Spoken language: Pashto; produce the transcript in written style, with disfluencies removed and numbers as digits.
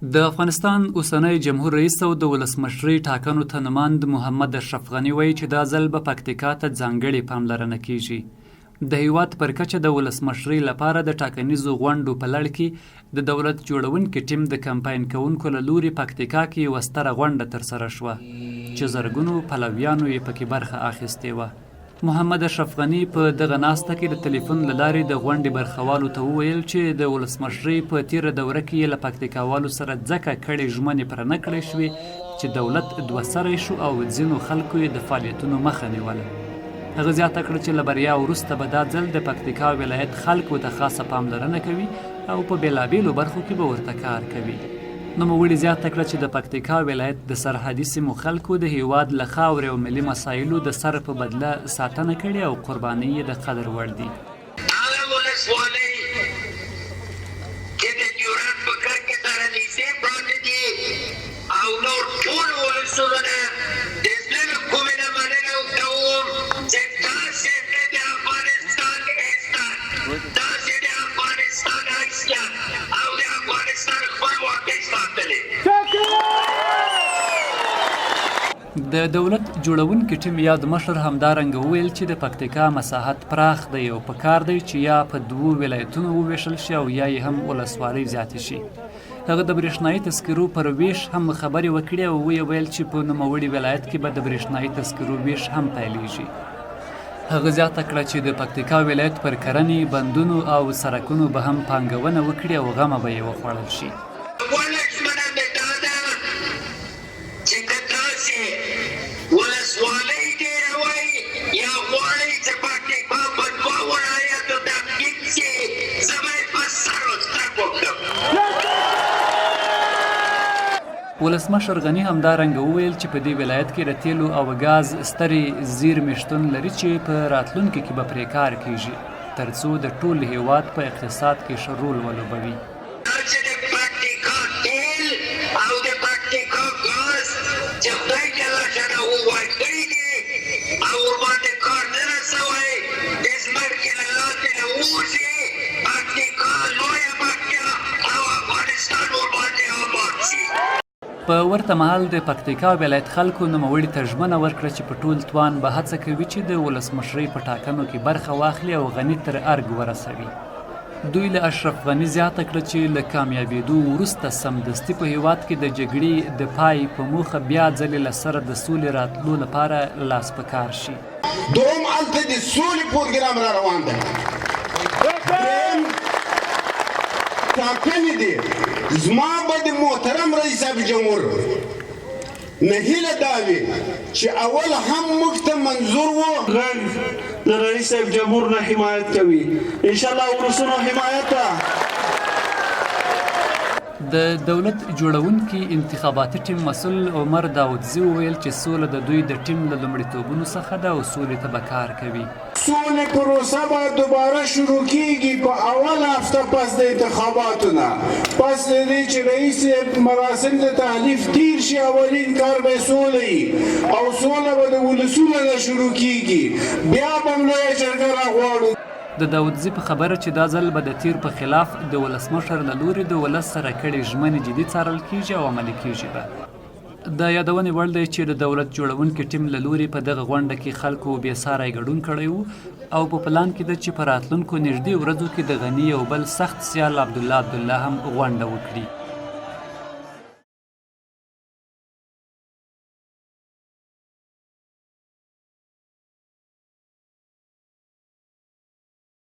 د افغانستان اوسنی جمهور رئیس او د ولسمشرۍ ټاکنو ته نماند محمد اشرف غني وایي چې دا ځل به پکتیکا ته ځانګړې پاملرنه کیږي. د هیواد پر کچه د ولسمشرۍ لپاره د ټاکنیزو غونډو په لړ کې د دولت جوړونکي ټیم د کمپاین کوونکو له لوري پکتیکا کې یوه ستره غونډه ترسره شوه چې زرګونو پلویانو یې پکې برخه اخیستې وه. محمد اشرف غني په دغه ناسته کې د ټلیفون له لارې د غونډې برخوالو ته وویل چې د ولسمشرۍ په تیره دوره کې یې له پکتیکاوالو سره ځکه کړې ژمنې پوره نه کړې شوې چې دولت دوه سری شو او ځینو خلکو یې د فعالیتونو مخه نیوله. هغه زیاته کړه چې له بریا وروسته به دا ځل د پکتیکا ولایت خلکو ته خاصه پاملرنه کوي او په بېلابېلو برخو کې به ورته کار کوي. نوموړي زیاته کړه چې د پکتیکا ولایت د سرحدي سیمو خلکو د هیواد له خاورې او ملي مسایلو د سر په بدله ساتنه کړې او قربانۍ یې د قدر وړ دي. هغه ولسوالۍ چې د ډیورنډ په کر کې سره نږدې پراته دي او نور ټول ولسونه د اسلامي حکومت نه مننه کوم چې تاسې د افغانستان ایستان تاسې د افغانستان ایستان او د افغانستان خپلواکۍ ساتلې. د دولت جوړونکي ټیم یاد مشر همدارنګه وویل چې د پکتیکا مساحت پراخ دی او پکار دی چې یا په دوو ولایتونو وویشل شي او یا یې هم ولسوالۍ زیاتې شي. هغه د برېښنایي تذکرو پر ویش هم خبرې وکړې او ویې ویل چې په نوموړي ولایت کې به د برېښنایي تذکرو ویش هم پیلیږي. هغه زیاته کړه چې د پکتیکا ولایت پر کرنې، بندونو او سړکونو به هم پانګونه وکړي او غمه به یې وخوړل شي. ولسوالۍ ډېروئ یا غواړئ چې پکتیکا په دوه ولایتو تفکیک شي زه به یې په سر و سترګو کړم. ولسمشر غني همدارنګه وویل چې په دې ولایت کې د تیلو او ګاز سترې زیرمې شتون لري چې په راتلونکي کې به پرې کار کیږي تر څو د ټول هیواد په اقتصاد کې ښه رول ولوبوي. چې د پکتیکا تیل او د پکتیکا ګاز چې خدای جل شانه ورکړي دي او ورباندې کار نه رسوي د ځمکې له لاندې نه ووځي پکتیکا لویه پکتیا او افغانستان ورباندې آباد شي. په ورته مهال د پکتیکا ولایت خلکو نوموړي ته ژمنه ورکړه چې په ټول توان به هڅه کوي چې د ولسمشرۍ په ټاکنو کې برخه واخلي او غني تر ارګ ورسوي. دوی له اشرف غني زیاته کړه چې له کامیابېدو وروسته سمدستي په هیواد کې د جګړې د پای په موخه بیا ځلې له سره د سولې راتلو لپاره لاس په کار شي. دوم هلته د سولې پروګرام را روان دی. درېیم ټاکنې دي. زما به د محترم رئیس صاحب جمهور نه هیله دا وي چې اول هم موږ ته منظور و غږ د رئیس صاحب جمهور نه حمایت کوي انشاءالله ولسونو حمایت د دولت جوړونکي انتخاباتي ټیم مسؤل عمر داودزي وویل چې سوله د دوی د ټیم له لومړیتوبونو څخه ده او سولې ته به کار کوي. سولې پروسه به دوباره شروع کیږي په اول هفته پس د انتخاباتو نه پس د دې چې رئیس مراسم د تحلیف تیر شي اولین کار به سوله وي او سوله به د ولسونو نه شروع کیږي بیا به هم لویه جرګه راغواړو. د داودزي په خبره چې دا ځل به د تیر په خلاف د ولسمشر له لوري د ولس سره کړې ژمنې جدي څارل کیږي او عملي کیږي به. د یادونې وړ دی چې د دولت جوړونکي ټیم له لوري په دغه غونډه کې خلکو بېساری ګډون کړی و او په پلان کې ده چې په راتلونکو نږدې ورځو کې د غني یو بل سخت سیال عبدالله هم غونډه وکړي.